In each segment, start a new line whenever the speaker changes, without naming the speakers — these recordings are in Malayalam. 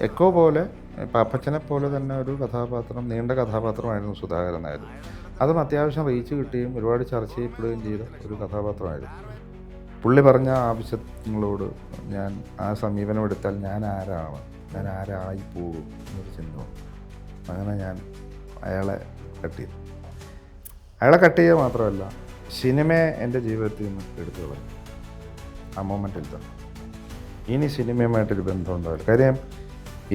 എക്കോ പോലെ പാപ്പച്ചനെ പോലെ തന്നെ ഒരു കഥാപാത്രം, നീണ്ട കഥാപാത്രമായിരുന്നു സുധാകരൻ നായർ. അതും അത്യാവശ്യം റീച്ച് കിട്ടുകയും ഒരുപാട് ചർച്ച ചെയ്യപ്പെടുകയും ചെയ്ത ഒരു കഥാപാത്രമായിരുന്നു. പുള്ളി പറഞ്ഞ ആവശ്യങ്ങളോട് ഞാൻ ആ സമീപനം എടുത്താൽ ഞാൻ ആരാണ്, ഞാൻ ആരായി പോകും എന്നൊരു ചിന്ത. അങ്ങനെ ഞാൻ അയാളെ കട്ട് ചെയ്തു. അയാളെ കട്ട് ചെയ്യുക മാത്രമല്ല, സിനിമയെ എൻ്റെ ജീവിതത്തിൽ നിന്ന് എടുത്തു കളഞ്ഞു. ആ മൊമെൻറ്റിൽ തന്നെ ഇനി സിനിമയുമായിട്ടൊരു ബന്ധമുണ്ടാവില്ല. കാര്യം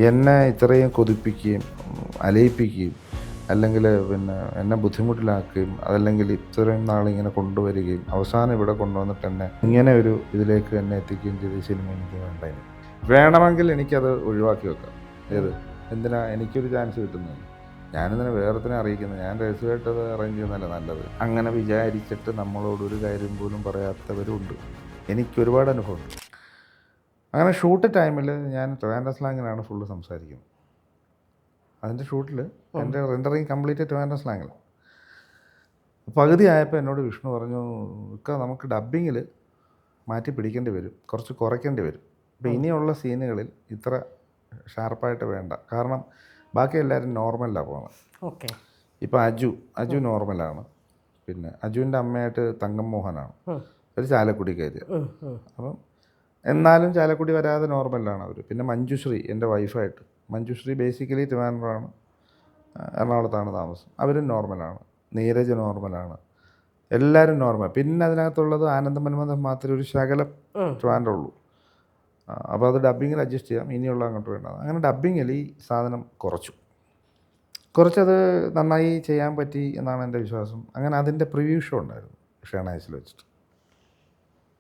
എന്നെ ഇത്രയും കൊതിപ്പിക്കുകയും അലയിപ്പിക്കുകയും അല്ലെങ്കിൽ എന്നെ ബുദ്ധിമുട്ടിലാക്കുകയും അതല്ലെങ്കിൽ ഇത്രയും നാളിങ്ങനെ കൊണ്ടുവരികയും അവസാനം ഇവിടെ കൊണ്ടുവന്നിട്ട് എന്നെ ഇങ്ങനെ ഒരു ഇതിലേക്ക് എന്നെ എത്തിക്കുകയും ചെയ്ത സിനിമ എനിക്ക് വേണ്ട. വേണമെങ്കിൽ എനിക്കത് ഒഴിവാക്കി വെക്കാം. ഏത് എന്തിനാ എനിക്കൊരു ചാൻസ് കിട്ടുന്നത്? ഞാനിതിനെ വേറെത്തിനെ അറിയിക്കുന്നത്, ഞാൻ രഹസ്യമായിട്ടത് അറേഞ്ച് ചെയ്യുന്നതല്ല നല്ലത്. അങ്ങനെ വിചാരിച്ചിട്ട് നമ്മളോടൊരു കാര്യം പോലും പറയാത്തവരുണ്ട്. എനിക്കൊരുപാട് അനുഭവമുണ്ട്. അങ്ങനെ ഷൂട്ട് ടൈമിൽ ഞാൻ ട്രിവാൻഡ്രം സ്ലാങ്ങിലാണ് ഫുള്ള് സംസാരിക്കുന്നത്. അതിൻ്റെ ഷൂട്ടിൽ എൻ്റെ റെൻഡറിങ് കംപ്ലീറ്റ് ട്രിവാൻഡ്രം സ്ലാങ്ങിൽ. പകുതി ആയപ്പോൾ എന്നോട് വിഷ്ണു പറഞ്ഞു, ഒക്കെ നമുക്ക് ഡബ്ബിങ്ങിൽ മാറ്റി പിടിക്കേണ്ടി വരും, കുറച്ച് കുറയ്ക്കേണ്ടി വരും. അപ്പോൾ ഇനിയുള്ള സീനുകളിൽ ഇത്ര ഷാർപ്പായിട്ട് വേണ്ട. കാരണം ബാക്കി എല്ലാവരും നോർമലിലാണ് പോകുന്നത്.
ഓക്കെ.
ഇപ്പോൾ അജു നോർമലാണ്. പിന്നെ അജുവിൻ്റെ അമ്മയായിട്ട് തങ്കം മോഹനാണ്, ഒരു ചാലക്കുടിക്കാരി. അപ്പം എന്നാലും ചാലക്കുടി വരാതെ നോർമലാണ് അവർ. പിന്നെ മഞ്ജുശ്രീ എൻ്റെ വൈഫായിട്ട്, മഞ്ജുശ്രീ ബേസിക്കലി ട്രിവാൻഡ്രമാണ്, എറണാകുളത്താണ് താമസം. അവരും നോർമലാണ്. നീരജ് നോർമലാണ്. എല്ലാവരും നോർമൽ. പിന്നെ അതിനകത്തുള്ളത് ആനന്ദ മന്മഥൻ മാത്രമേ ഒരു ശകലം ട്രിവാൻഡ്രം ഉള്ളൂ. അപ്പോൾ അത് ഡബ്ബിങ്ങിൽ അഡ്ജസ്റ്റ് ചെയ്യാം, ഇനിയുള്ള അങ്ങോട്ട് വേണ്ട. അങ്ങനെ ഡബ്ബിങ്ങിൽ ഈ സാധനം കുറച്ചത് നന്നായി ചെയ്യാൻ പറ്റി എന്നാണ് എൻ്റെ വിശ്വാസം. അങ്ങനെ അതിൻ്റെ പ്രിവ്യൂ ഷോ ഉണ്ടായിരുന്നു ഷേണായ്സിൽ വെച്ചിട്ട്.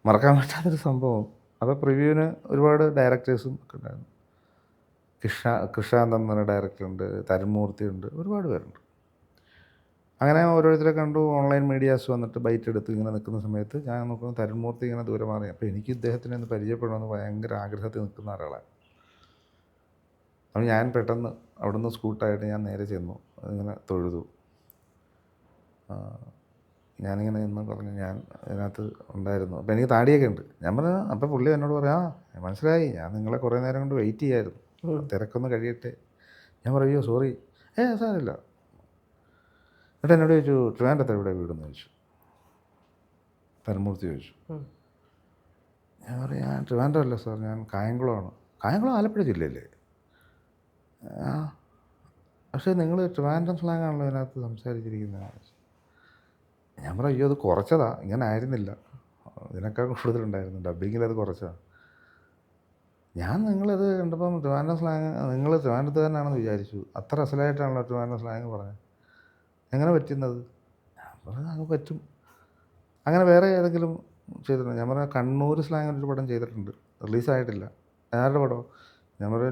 മറക്കാൻ പറ്റാത്തൊരു സംഭവം. അപ്പോൾ പ്രിവ്യൂവിന് ഒരുപാട് ഡയറക്ടേഴ്സും ഒക്കെ ഉണ്ടായിരുന്നു. കൃഷാന്ത് എന്ന ഡയറക്ടറുണ്ട്, തരുൺമൂർത്തി ഉണ്ട്, ഒരുപാട് പേരുണ്ട്. അങ്ങനെ ഓരോരുത്തരെ കണ്ടു. ഓൺലൈൻ മീഡിയാസ് വന്നിട്ട് ബൈറ്റ് എടുത്ത് ഇങ്ങനെ നിൽക്കുന്ന സമയത്ത് ഞാൻ നോക്കുമ്പോൾ തരുൺമൂർത്തി ഇങ്ങനെ ദൂരെ മാറി. അപ്പോൾ എനിക്ക് ഇദ്ദേഹത്തിനെ ഒന്ന് പരിചയപ്പെടണമെന്ന് ഭയങ്കര ആഗ്രഹത്തിൽ നിൽക്കുന്ന ഒരാളാണ്. അപ്പോൾ ഞാൻ പെട്ടെന്ന് അവിടുന്ന് സ്കൂട്ടായിട്ട് ഞാൻ നേരെ ചെന്നു, ഇങ്ങനെ തൊഴുതു. ഞാനിങ്ങനെ നിന്ന് പറഞ്ഞു ഞാൻ ഇതിനകത്ത് ഉണ്ടായിരുന്നു. അപ്പോൾ എനിക്ക് താടിയൊക്കെ ഉണ്ട്. ഞാൻ പറഞ്ഞു, അപ്പോൾ പുള്ളി എന്നോട് പറയാം, മനസ്സിലായി, ഞാൻ നിങ്ങളെ കുറേ നേരം കൊണ്ട് വെയിറ്റ് ചെയ്യായിരുന്നു, തിരക്കൊന്ന് കഴിയട്ടെ. ഞാൻ പറയോ സോറി. സാരമില്ല. എന്നിട്ട് എന്നോട് ചോദിച്ചു, ട്രിവാൻഡ്രത്ത് എവിടെ വീടെന്ന് ചോദിച്ചു. തരുൺമൂർത്തി ചോദിച്ചു. ഞാൻ പറയും, ഞാൻ ട്രിവാൻഡ്രം അല്ല സാർ, ഞാൻ കായംകുളമാണ്. കായംകുളം ആലപ്പുഴ ജില്ലയില്ലേ? പക്ഷേ നിങ്ങൾ ട്രിവാൻഡ്രം സ്ലാങ്ങാണല്ലോ ഇതിനകത്ത് സംസാരിച്ചിരിക്കുന്നത്. ഞാൻ പറഞ്ഞു, അയ്യോ അത് കുറച്ചതാ, ഇങ്ങനെ ആയിരുന്നില്ല, ഇതിനേക്കാൾ കൂടുതലുണ്ടായിരുന്നു, ഡബ്ബിങ്ങിൽ അത് കുറച്ചതാണ്. ഞാൻ നിങ്ങളത് കണ്ടപ്പം ട്രിവാൻഡ്രം സ്ലാങ്, നിങ്ങൾ ട്രിവാൻഡ്രത്ത് തന്നെയാണെന്ന് വിചാരിച്ചു, അത്ര അസലായിട്ടാണല്ലോ ട്രിവാൻഡ്രം സ്ലാങ് പറഞ്ഞത്, എങ്ങനെ പറ്റുന്നത്? ഞാൻ പറഞ്ഞു, അങ്ങ് പറ്റും. അങ്ങനെ വേറെ ഏതെങ്കിലും ചെയ്തിട്ടുണ്ട്? ഞാൻ പറഞ്ഞ കണ്ണൂർ സ്ലാങ് ഒരു പടം ചെയ്തിട്ടുണ്ട്, റിലീസായിട്ടില്ല. ആരുടെ പടം? ഞാൻ പറഞ്ഞ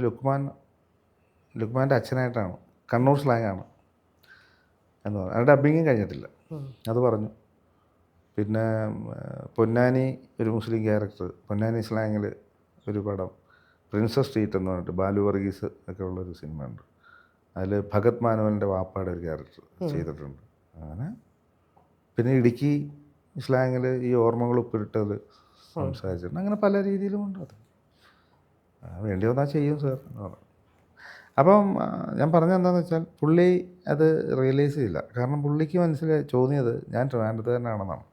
ലുക്മാൻ്റെ അച്ഛനായിട്ടാണ്, കണ്ണൂർ സ്ലാങ്ങാണ് എന്ന് പറഞ്ഞു. അത് ഡബ്ബിങ്ങും കഴിഞ്ഞിട്ടില്ല, അത് പറഞ്ഞു. പിന്നെ പൊന്നാനി ഒരു മുസ്ലിം ക്യാരക്ടർ, പൊന്നാനി സ്ലാങ്ങിൽ ഒരു പടം, പ്രിൻസസ് സ്ട്രീറ്റ് എന്ന് പറഞ്ഞിട്ട് ബാലു വർഗീസ് ഒക്കെ ഉള്ളൊരു സിനിമ ഉണ്ട്. അതിൽ ഭഗത് മാനുവലിൻ്റെ വാപ്പയുടെ ഒരു ക്യാരക്ടർ ചെയ്തിട്ടുണ്ട്. അങ്ങനെ പിന്നെ ഇടുക്കി സ്ലാങ്ങിൽ ഈ ഓർമ്മകൾ ഉപ്പിട്ടത് സംസാരിച്ചിട്ടുണ്ട്. അങ്ങനെ പല രീതിയിലുമുണ്ട്. അത് വേണ്ടി വന്നാൽ ചെയ്യും സാർ എന്ന് പറഞ്ഞു. അപ്പം ഞാൻ പറഞ്ഞത് എന്താണെന്ന് വെച്ചാൽ, പുള്ളി അത് റിയലൈസ് ചെയ്യില്ല. കാരണം പുള്ളിക്ക് മനസ്സിലായി തോന്നിയത് ഞാൻ ട്രിവാൻഡ്രത്ത് തന്നെയാണെന്നാണ്.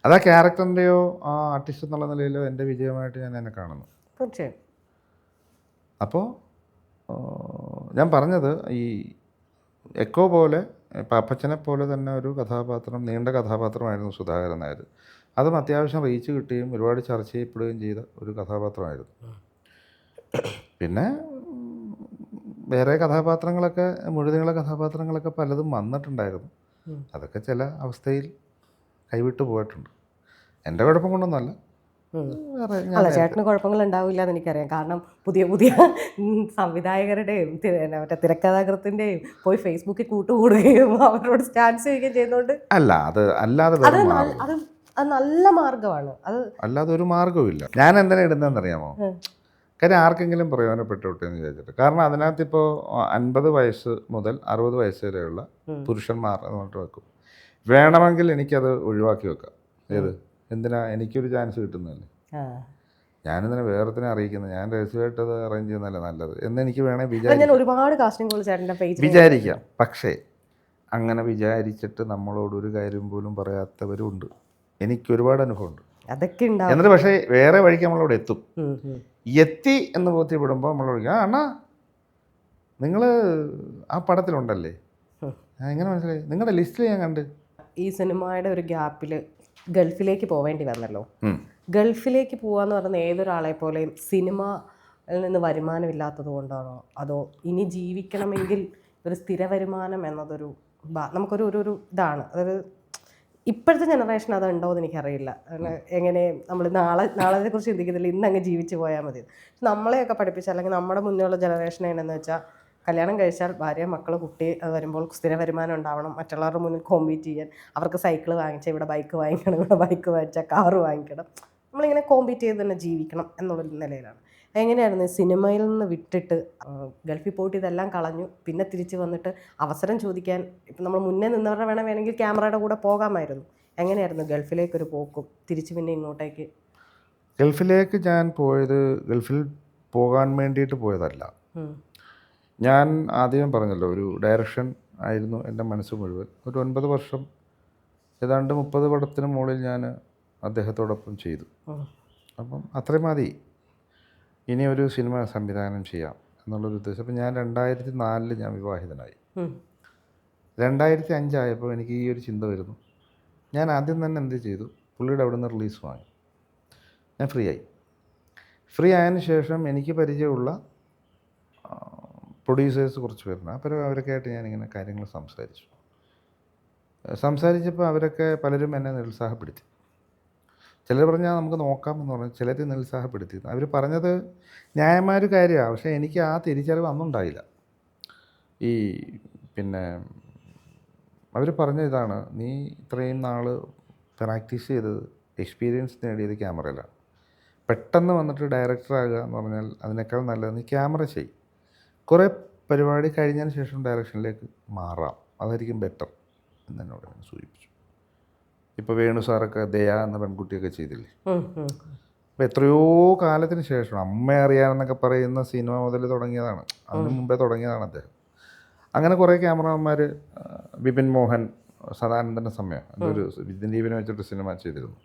അത് ആ ക്യാരക്ടറിൻ്റെയോ ആ ആർട്ടിസ്റ്റ് എന്നുള്ള നിലയിലോ എൻ്റെ വിജയമായിട്ട് ഞാൻ എന്നെ കാണുന്നു.
തീർച്ചയായും.
അപ്പോൾ ഞാൻ പറഞ്ഞത് ഈ എക്കോ പോലെ പാപ്പച്ചനെ പോലെ തന്നെ ഒരു കഥാപാത്രം, നീണ്ട കഥാപാത്രമായിരുന്നു സുധാകരൻ നായർ. അതും അത്യാവശ്യം റീച്ച് കിട്ടുകയും ഒരുപാട് ചർച്ച ചെയ്യപ്പെടുകയും ചെയ്ത ഒരു കഥാപാത്രമായിരുന്നു. പിന്നെ വേറെ കഥാപാത്രങ്ങളൊക്കെ, മുഴുനീള കഥാപാത്രങ്ങളൊക്കെ പലതും വന്നിട്ടുണ്ടായിരുന്നു. അതൊക്കെ ചില അവസ്ഥയിൽ കൈവിട്ടു പോയിട്ടുണ്ട്. എൻ്റെ കുഴപ്പം കൊണ്ടൊന്നുമല്ല.
അല്ല, ചേട്ടന് കുഴപ്പങ്ങൾ ഉണ്ടാവില്ല എന്ന് എനിക്കറിയാം. കാരണം പുതിയ പുതിയ സംവിധായകരുടെയും മറ്റേ തിരക്കഥാകൃത്തിൻ്റെയും പോയി ഫേസ്ബുക്കിൽ കൂട്ടുകൂടുകയും അവരോട് സ്റ്റാൻസ് ചെയ്യുകയും ചെയ്യുന്നതുകൊണ്ട്
അല്ല, അത് അല്ലാതെ
അത് നല്ല മാർഗമാണ്. അത്
അല്ലാതെ ഒരു മാർഗ്ഗവുമില്ല. ഞാൻ എന്തിനാ ഇടുന്നതെന്നറിയാമോ? കാര്യം ആർക്കെങ്കിലും പ്രയോജനപ്പെട്ടോട്ടെ എന്ന് വിചാരിച്ചിട്ട്. കാരണം അതിനകത്തിപ്പോൾ 50 വയസ്സ് മുതൽ 60 വയസ്സ് വരെയുള്ള പുരുഷന്മാർ എന്ന് പറഞ്ഞിട്ട് വെക്കും. വേണമെങ്കിൽ എനിക്കത് ഒഴിവാക്കി വെക്കാം. ഏത് എന്തിനാ, എനിക്കൊരു ചാൻസ് കിട്ടുന്നതല്ലേ. ഞാനിതിനെ വേറെത്തിനെ അറിയിക്കുന്നത്, ഞാൻ രഹസ്യമായിട്ട് അത് അറേഞ്ച് ചെയ്യുന്നതല്ല നല്ലത് എന്ന് എനിക്ക് വേണേൽ
ഞാൻ ഒരുപാട് കാസ്റ്റിംഗ് കോൾ ചേട്ടൻ്റെ പേജ്
വിചാരിക്കാം. പക്ഷേ അങ്ങനെ വിചാരിച്ചിട്ട് നമ്മളോടൊരു കാര്യം പോലും പറയാത്തവരുണ്ട്. എനിക്ക് ഒരുപാട് അനുഭവമുണ്ട്.
അതൊക്കെ ഉണ്ടാവും.
എന്നിട്ട് പക്ഷേ വേറെ വഴിക്ക് നമ്മളവിടെ എത്തും. എത്തി എന്ന് ബോധ്യപ്പെടുമ്പോൾ നമ്മളോട് അണ്ണാ നിങ്ങൾ ആ പടത്തിലുണ്ടല്ലേ, എങ്ങനെ മനസ്സിലായി, നിങ്ങളുടെ ലിസ്റ്റിൽ ഞാൻ കണ്ട്.
ഈ സിനിമയുടെ ഒരു ഗ്യാപ്പിൽ ഗൾഫിലേക്ക് പോവേണ്ടി വന്നല്ലോ. ഗൾഫിലേക്ക് പോകാന്ന് പറയുന്ന ഏതൊരാളെ പോലെയും സിനിമയിൽ നിന്ന് വരുമാനമില്ലാത്തത് കൊണ്ടാണോ, അതോ ഇനി ജീവിക്കണമെങ്കിൽ ഒരു സ്ഥിര വരുമാനം എന്നതൊരു നമുക്കൊരു ഒരു ഇതാണ്, അതൊരു ഇപ്പോഴത്തെ ജനറേഷൻ അതുണ്ടോ എന്ന് എനിക്കറിയില്ല. എങ്ങനെ നമ്മൾ നാളെ കുറിച്ച് ചിന്തിക്കുന്നില്ല, ഇന്നങ്ങ് ജീവിച്ചു പോയാൽ മതി. നമ്മളെയൊക്കെ പഠിപ്പിച്ച അല്ലെങ്കിൽ നമ്മുടെ മുന്നേയുള്ള ജനറേഷൻ എങ്ങനെയെന്ന് വെച്ചാൽ കല്യാണം കഴിച്ചാൽ ഭാര്യ മക്കൾ കുട്ടി വരുമ്പോൾ സ്ഥിര വരുമാനം ഉണ്ടാവണം, മറ്റുള്ളവരുടെ മുന്നിൽ കോമ്പീറ്റ് ചെയ്യാൻ. അവർക്ക് സൈക്കിൾ വാങ്ങിച്ചാൽ ഇവിടെ ബൈക്ക് വാങ്ങിക്കണം, ഇവിടെ ബൈക്ക് വാങ്ങിച്ചാൽ കാറ് വാങ്ങിക്കണം, നമ്മളിങ്ങനെ കോമ്പീറ്റ് ചെയ്ത് തന്നെ ജീവിക്കണം എന്നുള്ളൊരു നിലയിലാണ്. എങ്ങനെയായിരുന്നു സിനിമയിൽ നിന്ന് വിട്ടിട്ട് ഗൾഫിൽ പോയിട്ട് ഇതെല്ലാം കളഞ്ഞു, പിന്നെ തിരിച്ച് വന്നിട്ട് അവസരം ചോദിക്കാൻ ഇപ്പം നമ്മൾ മുന്നേ നിന്നവരുടെ വേണമെങ്കിൽ ക്യാമറയുടെ കൂടെ പോകാമായിരുന്നു. എങ്ങനെയായിരുന്നു ഗൾഫിലേക്കൊരു പോക്കും തിരിച്ച് പിന്നെ ഇങ്ങോട്ടേക്ക്?
ഗൾഫിലേക്ക് ഞാൻ പോയത് ഗൾഫിൽ പോകാൻ വേണ്ടിയിട്ട് പോയതല്ല. ഞാൻ ആദ്യം പറഞ്ഞല്ലോ, ഒരു ഡയറക്ഷൻ ആയിരുന്നു എൻ്റെ മനസ്സ് മുഴുവൻ. ഒരു 9 വർഷം, ഏതാണ്ട് 30 പടത്തിന് മുകളിൽ ഞാൻ അദ്ദേഹത്തോടൊപ്പം ചെയ്തു. അപ്പം അത്രയും മതി, ഇനി ഒരു സിനിമ സംവിധാനം ചെയ്യാം എന്നുള്ളൊരു ഉദ്ദേശം. അപ്പം ഞാൻ 2004 ഞാൻ വിവാഹിതനായി. 2005 ആയപ്പോൾ എനിക്ക് ഈ ഒരു ചിന്ത വരുന്നു. ഞാൻ ആദ്യം തന്നെ എന്ത് ചെയ്തു, പുള്ളിയുടെ അവിടെ നിന്ന് റിലീസ് വാങ്ങി. ഞാൻ ഫ്രീ ആയതിനു ശേഷം എനിക്ക് പരിചയമുള്ള പ്രൊഡ്യൂസേഴ്സ് കുറച്ച് പേരുണ്ട്. അപ്പോൾ അവരൊക്കെ ആയിട്ട് ഞാനിങ്ങനെ കാര്യങ്ങൾ സംസാരിച്ചപ്പോൾ അവരൊക്കെ പലരും എന്നെ നിരുത്സാഹപ്പെടുത്തി. ചിലർ പറഞ്ഞാൽ നമുക്ക് നോക്കാം എന്ന് പറഞ്ഞു, ചിലർ നിരുത്സാഹപ്പെടുത്തി. അവർ പറഞ്ഞത് ന്യായമായൊരു കാര്യമാണ്, പക്ഷേ എനിക്ക് ആ തിരിച്ചറിവ് അന്നുണ്ടായില്ല. പിന്നെ അവർ പറഞ്ഞ ഇതാണ്, നീ ഇത്രയും നാൾ പ്രാക്ടീസ് ചെയ്തത്, എക്സ്പീരിയൻസ് നേടിയത് ക്യാമറയിലാണ്. പെട്ടെന്ന് വന്നിട്ട് ഡയറക്ടറാകുക എന്ന് പറഞ്ഞാൽ അതിനേക്കാൾ നല്ലത് നീ ക്യാമറ ചെയ്യും, കുറേ പരിപാടി കഴിഞ്ഞതിന് ശേഷം ഡയറക്ഷനിലേക്ക് മാറാം, അതായിരിക്കും ബെറ്റർ എന്നോട് ഞാൻ സൂചിപ്പിച്ചു. ഇപ്പോൾ വേണു സാറൊക്കെ ദയ എന്ന പെൺകുട്ടിയൊക്കെ ചെയ്തില്ലേ. അപ്പോൾ എത്രയോ കാലത്തിന് ശേഷം അമ്മ അറിയാമെന്നൊക്കെ പറയുന്ന സിനിമ മുതൽ തുടങ്ങിയതാണ്, അതിന് മുമ്പേ തുടങ്ങിയതാണ് അദ്ദേഹം. അങ്ങനെ കുറേ ക്യാമറമാന്മാർ, വിപിൻ മോഹൻ, സദാനന്ദൻ്റെ സമയം എന്തൊരു ദിലീപിനെ വെച്ചിട്ട് സിനിമ ചെയ്തിരുന്നു.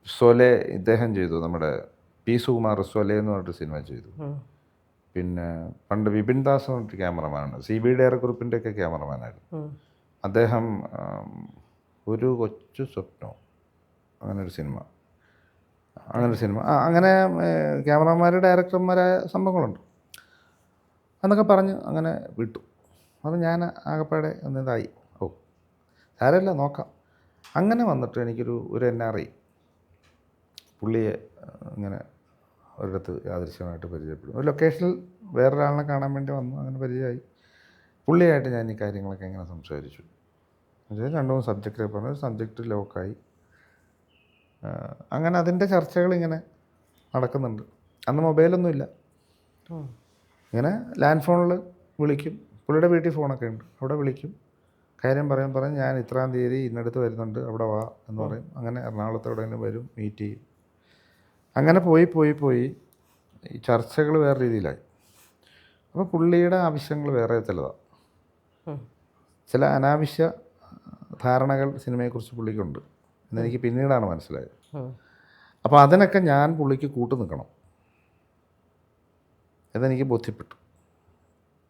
സൊലെ ഇദ്ദേഹം ചെയ്തു, നമ്മുടെ പി സുകുമാർ സൊലെ എന്ന് പറഞ്ഞിട്ട് സിനിമ ചെയ്തു. പിന്നെ പണ്ട് വിപിൻ ദാസ് എന്ന് പറഞ്ഞിട്ട് ക്യാമറമാനാണ്, CB ഡയറക്കുറിപ്പിൻ്റെ ഒക്കെ ക്യാമറമാനായിരുന്നു അദ്ദേഹം. ഒരു കൊച്ചു സ്വപ്നം അങ്ങനൊരു സിനിമ അങ്ങനെ ക്യാമറമാർ, ഡയറക്ടർമാരായ സംഭവങ്ങളുണ്ട് എന്നൊക്കെ പറഞ്ഞ് അങ്ങനെ വിട്ടു. അപ്പം ഞാൻ ആകപ്പാടെ ഒന്നിതായി, സാരമില്ല നോക്കാം. അങ്ങനെ വന്നിട്ട് എനിക്കൊരു NRI പുള്ളിയെ ഇങ്ങനെ ഒരിടത്ത് യാദൃശ്യമായിട്ട് പരിചയപ്പെടും. ഒരു ലൊക്കേഷനിൽ വേറൊരാളിനെ കാണാൻ വേണ്ടി വന്നു, അങ്ങനെ പരിചയമായി. പുള്ളിയായിട്ട് ഞാൻ ഈ കാര്യങ്ങളൊക്കെ ഇങ്ങനെ സംസാരിച്ചു. അത് 2-3 സബ്ജക്റ്റൊക്കെ പറഞ്ഞു, സബ്ജക്റ്റ് ലോക്കായി. അങ്ങനെ അതിൻ്റെ ചർച്ചകളിങ്ങനെ നടക്കുന്നുണ്ട്. അന്ന് മൊബൈലൊന്നുമില്ല, ഇങ്ങനെ ലാൻഡ് ഫോണിൽ വിളിക്കും. പുള്ളിയുടെ വീട്ടിൽ ഫോണൊക്കെ ഉണ്ട്, അവിടെ വിളിക്കും, കാര്യം പറഞ്ഞ് ഞാൻ ഇത്രാം തീയതി ഇന്നടുത്ത് വരുന്നുണ്ട്, അവിടെ വാ എന്ന് പറയും. അങ്ങനെ എറണാകുളത്ത് എവിടെയെങ്കിലും വരും, മീറ്റ് ചെയ്യും. അങ്ങനെ പോയി ഈ ചർച്ചകൾ വേറെ രീതിയിലായി. അപ്പോൾ പുള്ളിയുടെ ആവശ്യങ്ങൾ വേറെ ചിലതാണ്, ചില അനാവശ്യ ധാരണകൾ സിനിമയെക്കുറിച്ച് പുള്ളിക്കുണ്ട് എന്നെനിക്ക് പിന്നീടാണ് മനസ്സിലായത്. അപ്പോൾ അതിനൊക്കെ ഞാൻ പുള്ളിക്ക് കൂട്ടു നിൽക്കണം എന്നെനിക്ക്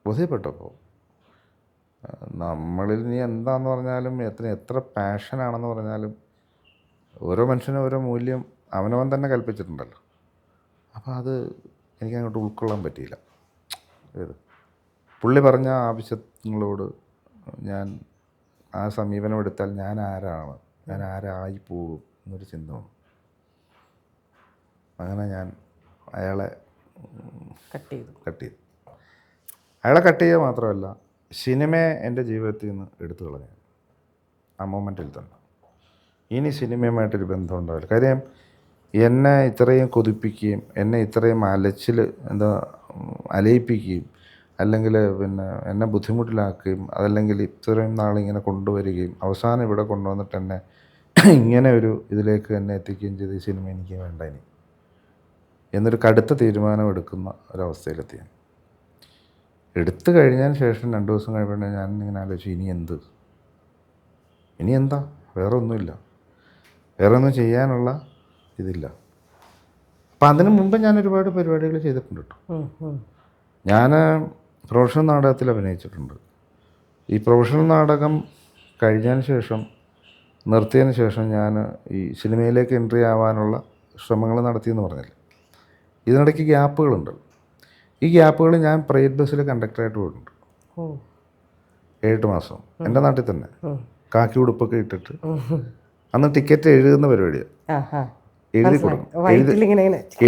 ബോധ്യപ്പെട്ടപ്പോൾ നമ്മളിൽ നീ എന്താണെന്ന് പറഞ്ഞാലും എത്ര പാഷനാണെന്ന് പറഞ്ഞാലും ഓരോ മനുഷ്യനും ഓരോ മൂല്യം അവനവൻ തന്നെ കൽപ്പിച്ചിട്ടുണ്ടല്ലോ. അപ്പോൾ അത് എനിക്കങ്ങോട്ട് ഉൾക്കൊള്ളാൻ പറ്റിയില്ല. പുള്ളി പറഞ്ഞ ആവശ്യങ്ങളോട് ഞാൻ ആ സമീപനം എടുത്താൽ ഞാൻ ആരായി പോകും എന്നൊരു ചിന്ത വന്നു. അങ്ങനെ ഞാൻ അയാളെ കട്ട് ചെയ്തു. അയാളെ കട്ട് ചെയ്യുക മാത്രമല്ല, സിനിമയെ എൻ്റെ ജീവിതത്തിൽ നിന്ന് എടുത്തു കളഞ്ഞു. ആ മൊമെൻറ്റിൽ തന്നെ ഇനി സിനിമയുമായിട്ടൊരു ബന്ധം ഉണ്ടാവില്ല. കാര്യം എന്നെ ഇത്രയും കൊതിപ്പിക്കുകയും എന്നെ ഇത്രയും അലയിപ്പിക്കുകയും അല്ലെങ്കിൽ പിന്നെ എന്നെ ബുദ്ധിമുട്ടിലാക്കുകയും അതല്ലെങ്കിൽ ഇത്രയും നാളിങ്ങനെ കൊണ്ടുവരികയും അവസാനം ഇവിടെ കൊണ്ടുവന്നിട്ട് എന്നെ ഇങ്ങനെ ഒരു ഇതിലേക്ക് എന്നെ എത്തിക്കുകയും ചെയ്ത ഈ സിനിമ എനിക്ക് വേണ്ട. ഇനി എന്നൊരു കടുത്ത തീരുമാനം എടുക്കുന്ന ഒരവസ്ഥയിലെത്തി ഞാൻ. എടുത്തു കഴിഞ്ഞതിന് ശേഷം 2 ദിവസം കഴിയുമ്പോൾ ഞാൻ ഇങ്ങനെ ആലോചിച്ചു, ഇനി എന്താ, വേറെ ഒന്നുമില്ല, വേറെ ഒന്നും ചെയ്യാനുള്ള ഇതില്ല. അപ്പം അതിന് മുമ്പ് ഞാൻ ഒരുപാട് പരിപാടികൾ ചെയ്തിട്ടുണ്ട് കേട്ടോ. ഞാൻ പ്രൊഫഷണൽ നാടകത്തിൽ അഭിനയിച്ചിട്ടുണ്ട്. ഈ പ്രൊഫഷണൽ നാടകം കഴിഞ്ഞതിന് ശേഷം, നിർത്തിയതിന് ശേഷം ഞാൻ ഈ സിനിമയിലേക്ക് എൻട്രി ആവാനുള്ള ശ്രമങ്ങൾ നടത്തിയെന്ന് പറഞ്ഞില്ല. ഇതിനിടയ്ക്ക് ഗ്യാപ്പുകളുണ്ട്. ഈ ഗ്യാപ്പുകൾ ഞാൻ പ്രൈവറ്റ് ബസ്സിൽ കണ്ടക്ടറായിട്ട് പോയിട്ടുണ്ട് 7 മാസം എൻ്റെ നാട്ടിൽ തന്നെ. കാക്കി ഉടുപ്പൊക്കെ ഇട്ടിട്ട് അന്ന് ടിക്കറ്റ് എഴുതുന്ന പരിപാടിയാണ്. എഴുതി കൊടുക്കും,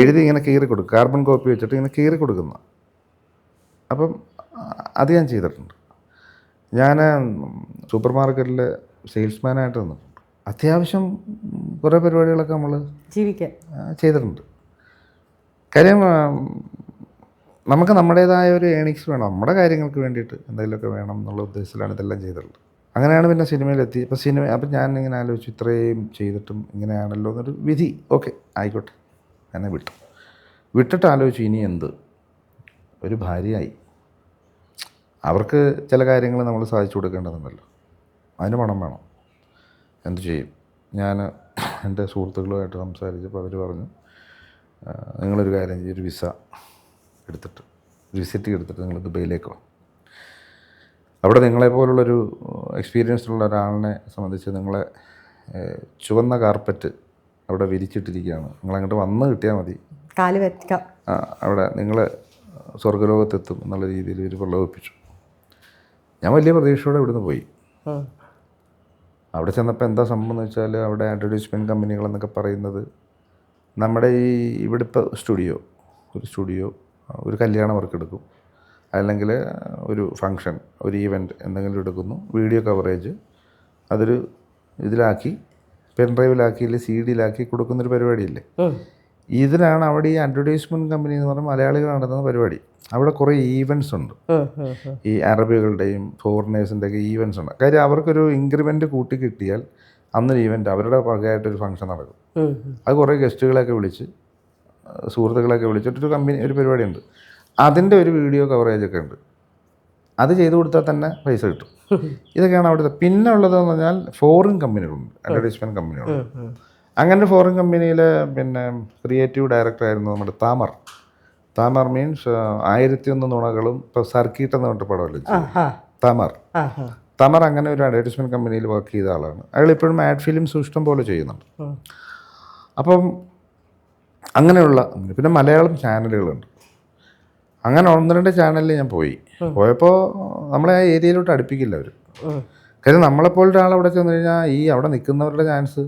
എഴുതി ഇങ്ങനെ കീറി കൊടുക്കും, കാർബൺ കോപ്പി വെച്ചിട്ട് ഇങ്ങനെ കീറി കൊടുക്കുന്ന. അപ്പം അത് ഞാൻ ചെയ്തിട്ടുണ്ട്. ഞാൻ സൂപ്പർ മാർക്കറ്റിൽ സെയിൽസ്മാനായിട്ട് നിന്നിട്ടുണ്ട്. അത്യാവശ്യം കുറേ പരിപാടികളൊക്കെ നമ്മൾ
ജീവിക്കാൻ
ചെയ്തിട്ടുണ്ട്. കാര്യം നമുക്ക് നമ്മുടേതായ ഒരു ഏണിങ്സ് വേണം, നമ്മുടെ കാര്യങ്ങൾക്ക് വേണ്ടിയിട്ട് എന്തെങ്കിലുമൊക്കെ വേണം എന്നുള്ള ഉദ്ദേശത്തിലാണ് ഇതെല്ലാം ചെയ്തിട്ടുള്ളത്. അങ്ങനെയാണ് പിന്നെ സിനിമയിലെത്തി. അപ്പം ഞാൻ ഇങ്ങനെ ആലോചിച്ചു, ഇത്രയും ചെയ്തിട്ടും ഇങ്ങനെയാണല്ലോ എന്നൊരു വിധി. ഓക്കെ, ആയിക്കോട്ടെ, എന്നെ വിട്ടിട്ട് ആലോചിച്ചു, ഇനി എന്ത്. ഒരു ഭാര്യയായി, അവർക്ക് ചില കാര്യങ്ങൾ നമ്മൾ സാധിച്ചു കൊടുക്കേണ്ടതുണ്ടല്ലോ, അതിന് പണം വേണം. എന്തു ചെയ്യും? ഞാൻ എൻ്റെ സുഹൃത്തുക്കളുമായിട്ട് സംസാരിച്ചപ്പോൾ അവർ പറഞ്ഞു, നിങ്ങളൊരു കാര്യം ചെയ്യും, ഒരു വിസ എടുത്തിട്ട്, വിസിറ്റ് എടുത്തിട്ട് നിങ്ങൾ ദുബൈയിലേക്കോ, അവിടെ നിങ്ങളെപ്പോലുള്ളൊരു എക്സ്പീരിയൻസുള്ള ഒരാളിനെ സംബന്ധിച്ച് നിങ്ങളെ ചുവന്ന കാർപ്പറ്റ് അവിടെ വിരിച്ചിട്ടിരിക്കുകയാണ്, നിങ്ങളങ്ങോട്ട് വന്ന് കിട്ടിയാൽ മതി,
കാല് വെക്കാം,
അവിടെ നിങ്ങൾ സ്വർഗ്ഗലോകത്തെത്തും എന്നുള്ള രീതിയിൽ ഒരു പ്രലോഭിപ്പിച്ചു. ഞാൻ വലിയ പ്രതീക്ഷയോടെ ഇവിടുന്ന് പോയി. അവിടെ ചെന്നപ്പോൾ എന്താ സംഭവം എന്ന് വെച്ചാൽ, അവിടെ അഡ്വർടൈസ്മെൻറ്റ് കമ്പനികളെന്നൊക്കെ പറയുന്നത് നമ്മുടെ ഇവിടെ ഇപ്പോൾ ഒരു സ്റ്റുഡിയോ ഒരു കല്യാണ വർക്ക് എടുക്കും, അല്ലെങ്കിൽ ഒരു ഫങ്ഷൻ, ഒരു ഈവൻറ്റ് എന്തെങ്കിലും എടുക്കുന്നു, വീഡിയോ കവറേജ് അതൊരു ഇതിലാക്കി പെൻഡ്രൈവിലാക്കി അല്ലെങ്കിൽ CD-യിലാക്കി കൊടുക്കുന്നൊരു പരിപാടിയില്ലേ. ഇതിനാണ് അവിടെ ഈ അഡ്വർടൈസ്മെൻറ്റ് കമ്പനി എന്ന് പറഞ്ഞാൽ മലയാളികൾ നടത്തുന്ന പരിപാടി. അവിടെ കുറേ ഈവൻറ്റ്സ് ഉണ്ട്, ഈ അറബികളുടെയും ഫോറിനേഴ്സിൻ്റെയൊക്കെ ഈവൻറ്റ്സ് ഉണ്ട്. കാര്യം അവർക്കൊരു ഇൻക്രിമെൻറ്റ് കൂട്ടി കിട്ടിയാൽ അന്നൊരു ഈവൻറ്റ് അവരുടെ വകയായിട്ടൊരു ഫങ്ഷൻ നടക്കും. അത് കുറേ ഗസ്റ്റുകളെയൊക്കെ വിളിച്ച്, സുഹൃത്തുക്കളെയൊക്കെ വിളിച്ചിട്ടൊരു ഒരു പരിപാടിയുണ്ട്. അതിൻ്റെ ഒരു വീഡിയോ കവറേജൊക്കെ ഉണ്ട്. അത് ചെയ്തു കൊടുത്താൽ തന്നെ പൈസ കിട്ടും. ഇതൊക്കെയാണ് അവിടുത്തെ. പിന്നെ ഉള്ളതെന്ന് പറഞ്ഞാൽ ഫോറിൻ കമ്പനികളുണ്ട്, അഡ്വർടൈസ്മെൻറ്റ് കമ്പനികളുണ്ട്. അങ്ങനെ ഫോറിൻ കമ്പനിയിൽ പിന്നെ ക്രിയേറ്റീവ് ഡയറക്ടറായിരുന്നു നമ്മുടെ താമർ മീൻസ് 1001 നുണകളും ഇപ്പോൾ സർക്കീട്ട് എന്ന് പറഞ്ഞിട്ട് പടമല്ലേ താമർ അങ്ങനെ ഒരു അഡ്വർടൈസ്മെൻറ്റ് കമ്പനിയിൽ വർക്ക് ചെയ്ത ആളാണ്. അയാൾ ഇപ്പോഴും ആഡ് ഫിലിംസ് ഇഷ്ടം പോലെ ചെയ്യുന്നുണ്ട്. അപ്പം അങ്ങനെയുള്ള, പിന്നെ മലയാളം ചാനലുകളുണ്ട്. അങ്ങനെ 1-2 ചാനലിൽ ഞാൻ പോയപ്പോൾ നമ്മളെ ആ ഏരിയയിലോട്ട് അടുപ്പിക്കില്ല അവർ. കാര്യം നമ്മളെപ്പോലൊരു ആളവിടെ ചെന്ന് കഴിഞ്ഞാൽ ഈ അവിടെ നിൽക്കുന്നവരുടെ ചാൻസ്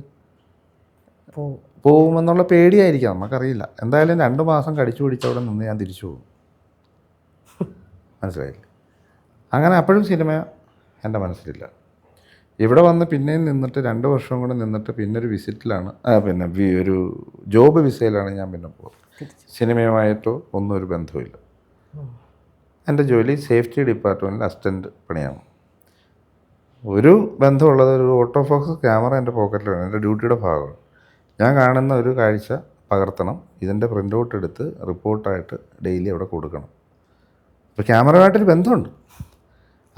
പോകുമെന്നുള്ള പേടിയായിരിക്കാം, നമുക്കറിയില്ല. എന്തായാലും 2 മാസം കടിച്ചു പിടിച്ച് അവിടെ നിന്ന് ഞാൻ തിരിച്ചു പോകും. മനസ്സിലായില്ലേ? അങ്ങനെ അപ്പോഴും സിനിമ എൻ്റെ മനസ്സിലില്ല. ഇവിടെ വന്ന് പിന്നെയും നിന്നിട്ട് 2 വർഷം കൂടെ നിന്നിട്ട് പിന്നെ ഒരു വിസിറ്റിലാണ്, പിന്നെ ഒരു ജോബ് വിസയിലാണ് ഞാൻ പിന്നെ പോകുന്നത്. സിനിമയുമായിട്ടോ ഒന്നും ഒരു ബന്ധവുമില്ല. എൻ്റെ ജോലി സേഫ്റ്റി ഡിപ്പാർട്ട്മെൻറ്റിൽ അസിസ്റ്റൻ്റ് പണിയാണ്. ഒരു ബന്ധമുള്ളത് ഒരു ഓട്ടോ ഫോക്കസ് ക്യാമറ എൻ്റെ പോക്കറ്റിലാണ്, എൻ്റെ ഡ്യൂട്ടിയുടെ ഭാഗമാണ്. ഞാൻ കാണുന്ന ഒരു കാഴ്ച പകർത്തണം, ഇതിൻ്റെ പ്രിൻ്റ് ഔട്ട് എടുത്ത് റിപ്പോർട്ടായിട്ട് ഡെയിലി അവിടെ കൊടുക്കണം. അപ്പോൾ ക്യാമറയുമായിട്ടൊരു ബന്ധമുണ്ട്.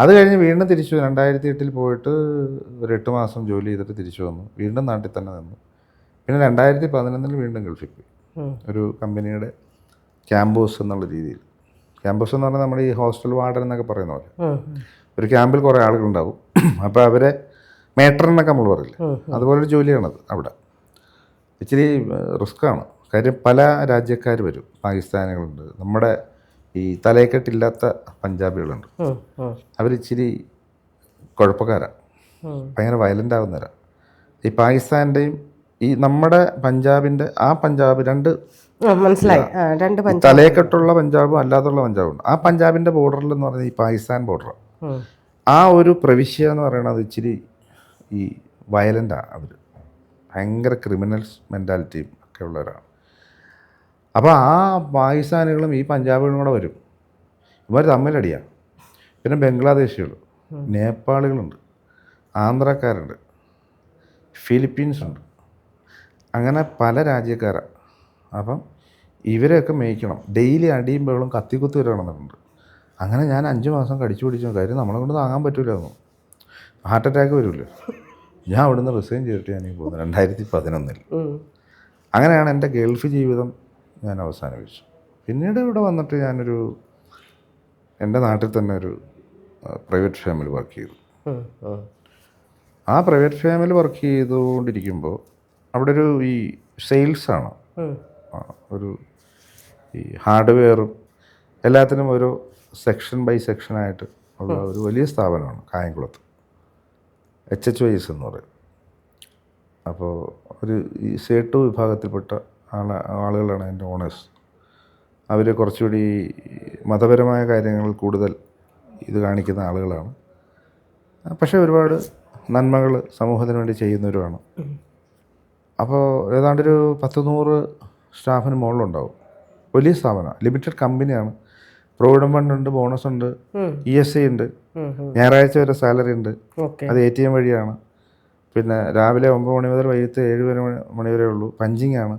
അത് കഴിഞ്ഞ് വീണ്ടും തിരിച്ചു 2008 പോയിട്ട് ഒരു 8 മാസം ജോലി ചെയ്തിട്ട് തിരിച്ചു വന്നു. വീണ്ടും നാട്ടിൽ തന്നെ നിന്നു. പിന്നെ 2011 വീണ്ടും ഗൾഫിൽ പോയി, ഒരു കമ്പനിയുടെ ക്യാമ്പസ് എന്നുള്ള രീതിയിൽ. ക്യാമ്പസ് എന്ന് പറഞ്ഞാൽ നമ്മുടെ ഈ ഹോസ്റ്റൽ വാർഡൻ എന്നൊക്കെ പറയുന്ന പോലെ ഒരു ക്യാമ്പിൽ കുറേ ആളുകളുണ്ടാവും. അപ്പോൾ അവരെ മേട്ടർ എന്നൊക്കെ നമ്മൾ പറയില്ല, അതുപോലൊരു ജോലിയാണത്. അവിടെ ഇച്ചിരി റിസ്ക്കാണ്. കാര്യം പല രാജ്യക്കാർ വരും, പാകിസ്ഥാനികളുണ്ട്, നമ്മുടെ ഈ തലയെക്കെട്ടില്ലാത്ത പഞ്ചാബികളുണ്ട്. അവരിച്ചിരി കുഴപ്പക്കാരാണ്, ഭയങ്കര വയലൻ്റ് ആവുന്നവരാണ്. ഈ പാകിസ്ഥാൻ്റെയും ഈ നമ്മുടെ പഞ്ചാബിൻ്റെ ആ പഞ്ചാബ് രണ്ട് തലയെക്കെട്ടുള്ള പഞ്ചാബും അല്ലാത്തുള്ള പഞ്ചാബുണ്ട്. ആ പഞ്ചാബിൻ്റെ ബോർഡറിൽ എന്ന് പറഞ്ഞാൽ ഈ പാകിസ്ഥാൻ ബോർഡറാണ്. ആ ഒരു പ്രവിശ്യ എന്ന് പറയുന്നത് ഇച്ചിരി ഈ വയലൻ്റാണ്. അവർ ഭയങ്കര ക്രിമിനൽസ് മെൻറ്റാലിറ്റിയും ഒക്കെ ഉള്ളവരാണ്. അപ്പോൾ ആ പാകിസ്ഥാനികളും ഈ പഞ്ചാബികളും കൂടെ വരും, ഇവർ തമ്മിലടിയാണ്. പിന്നെ ബംഗ്ലാദേശികൾ, നേപ്പാളികളുണ്ട്, ആന്ധ്രാക്കാരുണ്ട്, ഫിലിപ്പീൻസുണ്ട്, അങ്ങനെ പല രാജ്യക്കാരാണ്. അപ്പം ഇവരെയൊക്കെ മേയ്ക്കണം. ഡെയിലി അടിയും ബഹളും കത്തിക്കുത്തി വരെ നടന്നിട്ടുണ്ട്. അങ്ങനെ ഞാൻ 5 മാസം കടിച്ചു പിടിച്ച കാര്യം നമ്മളെ കൊണ്ട് താങ്ങാൻ പറ്റില്ലായിരുന്നു. ഹാർട്ട് അറ്റാക്ക് വരുമല്ലോ. ഞാൻ അവിടുന്ന് റിസൈൻ ചെയ്തിട്ട് ഞാൻ പോകുന്നത് 2011. അങ്ങനെയാണ് എൻ്റെ ഗൾഫ് ജീവിതം ഞാൻ അവസാനിപ്പിച്ചു. പിന്നീട് ഇവിടെ വന്നിട്ട് ഞാനൊരു എൻ്റെ നാട്ടിൽ തന്നെ ഒരു പ്രൈവറ്റ് ഫാമിലി വർക്ക് ചെയ്തു. ആ പ്രൈവറ്റ് ഫാമിലി വർക്ക് ചെയ്തുകൊണ്ടിരിക്കുമ്പോൾ അവിടെ ഒരു ഈ സെയിൽസാണ്, ഒരു ഈ ഹാർഡ്വെയറും എല്ലാത്തിനും ഒരു സെക്ഷൻ ബൈ സെക്ഷനായിട്ട് ഉള്ള ഒരു വലിയ സ്ഥാപനമാണ് കായംകുളത്ത്, HHYS എന്ന് പറയും. അപ്പോൾ ഒരു ഈ സേട്ടു വിഭാഗത്തിൽപ്പെട്ട ആളുകളാണ് എൻ്റെ ഓണേഴ്സ്. അവർ കുറച്ചുകൂടി മതപരമായ കാര്യങ്ങളിൽ കൂടുതൽ ഇത് കാണിക്കുന്ന ആളുകളാണ്. പക്ഷേ ഒരുപാട് നന്മകൾ സമൂഹത്തിന് വേണ്ടി ചെയ്യുന്നവരുമാണ്. അപ്പോൾ ഏതാണ്ടൊരു 10-100 സ്റ്റാഫിന് മുകളിലുണ്ടാവും. വലിയ സ്ഥാപനമാണ്, ലിമിറ്റഡ് കമ്പനിയാണ്. പ്രൊവിഡന്റ് ഫണ്ട് ഉണ്ട്, ബോണസ് ഉണ്ട്, ESI ഉണ്ട്, ഞായറാഴ്ച വരെ സാലറി ഉണ്ട്. അത് ATM വഴിയാണ്. പിന്നെ രാവിലെ 9 മണി മുതൽ വൈകിട്ട് 7 മണി വരെ ഉള്ളൂ. പഞ്ചിങ് ആണ്.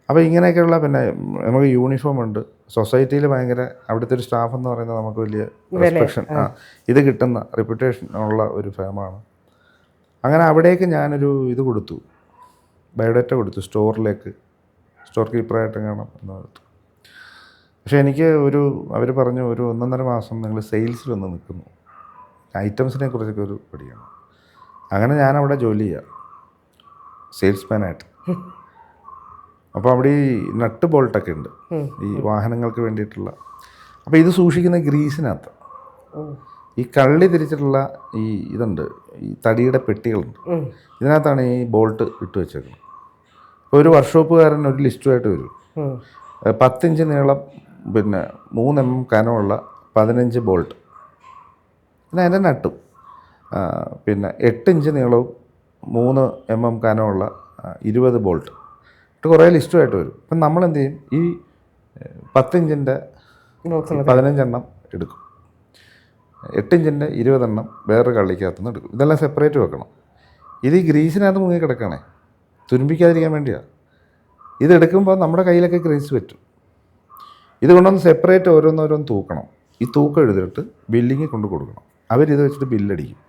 അപ്പോൾ ഇങ്ങനെയൊക്കെയുള്ള, പിന്നെ നമുക്ക് യൂണിഫോം ഉണ്ട്. സൊസൈറ്റിയിൽ ഭയങ്കര, അവിടുത്തെ ഒരു സ്റ്റാഫ് എന്ന് പറയുന്നത് നമുക്ക് വലിയ റെസ്പെക്ഷൻ, ഇത് കിട്ടുന്ന റെപ്യൂട്ടേഷൻ ഉള്ള ഒരു ഫേമാണ്. അങ്ങനെ അവിടേക്ക് ഞാനൊരു ഇത് കൊടുത്തു, ബയോഡേറ്റ കൊടുത്തു സ്റ്റോറിലേക്ക്, സ്റ്റോർ കീപ്പറായിട്ട് കാണാം എന്ന് പറഞ്ഞിട്ട്. പക്ഷേ എനിക്ക് അവർ പറഞ്ഞു ഒരു 1.5 മാസം നിങ്ങൾ സെയിൽസിൽ വന്ന് നിൽക്കുന്നു, ഐറ്റംസിനെ കുറിച്ചൊക്കെ ഒരു പഠിക്കണം. അങ്ങനെ ഞാനവിടെ ജോലി ചെയ്യാം സെയിൽസ്മാനായിട്ട്. അപ്പോൾ അവിടെ ഈ നട്ട് ബോൾട്ടൊക്കെ ഉണ്ട് ഈ വാഹനങ്ങൾക്ക് വേണ്ടിയിട്ടുള്ള. അപ്പോൾ ഇത് സൂക്ഷിക്കുന്ന ഗ്രീസിനകത്ത് ഈ കള്ളി തിരിച്ചിട്ടുള്ള ഈ ഇതുണ്ട്, ഈ തടിയുടെ പെട്ടികളുണ്ട്. ഇതിനകത്താണ് ഈ ബോൾട്ട് ഇട്ട് വെച്ചേക്കുന്നത്. ഇപ്പോൾ ഒരു വർക്ക്ഷോപ്പുകാരൻ ഒരു ലിസ്റ്റുമായിട്ട് വരും. 10 ഇഞ്ച് നീളം, പിന്നെ 3 mm കനമുള്ള 15 ബോൾട്ട്, പിന്നെ അതിൻ്റെ നട്ടും. പിന്നെ 8 ഇഞ്ച് നീളവും 3 mm കനമുള്ള 20 ബോൾട്ട് ഇട്ട് കുറേ ലിസ്റ്റുമായിട്ട് വരും. അപ്പം നമ്മളെന്ത് ചെയ്യും, ഈ 10 ഇഞ്ചിൻ്റെ 15 എണ്ണം എടുക്കും, 8 ഇഞ്ചിൻ്റെ 20 എണ്ണം വേറൊരു കള്ളിക്കകത്തുനിന്ന് എടുക്കും. ഇതെല്ലാം സെപ്പറേറ്റ് വെക്കണം. ഇത് ഈ ഗ്രീസിനകത്ത് മുങ്ങി കിടക്കണേ, തുരുമ്പിക്കാതിരിക്കാൻ വേണ്ടിയാണ്. ഇതെടുക്കുമ്പോൾ നമ്മുടെ കയ്യിലൊക്കെ ഗ്രീസ് പറ്റും. ഇത് കൊണ്ടൊന്ന് സെപ്പറേറ്റ് ഓരോന്നോരോന്ന് തൂക്കണം. ഈ തൂക്കം എഴുതിയിട്ട് ബില്ലിങ്ങിൽ കൊണ്ട് കൊടുക്കണം. അവരിത് വെച്ചിട്ട് ബില്ലടിക്കും.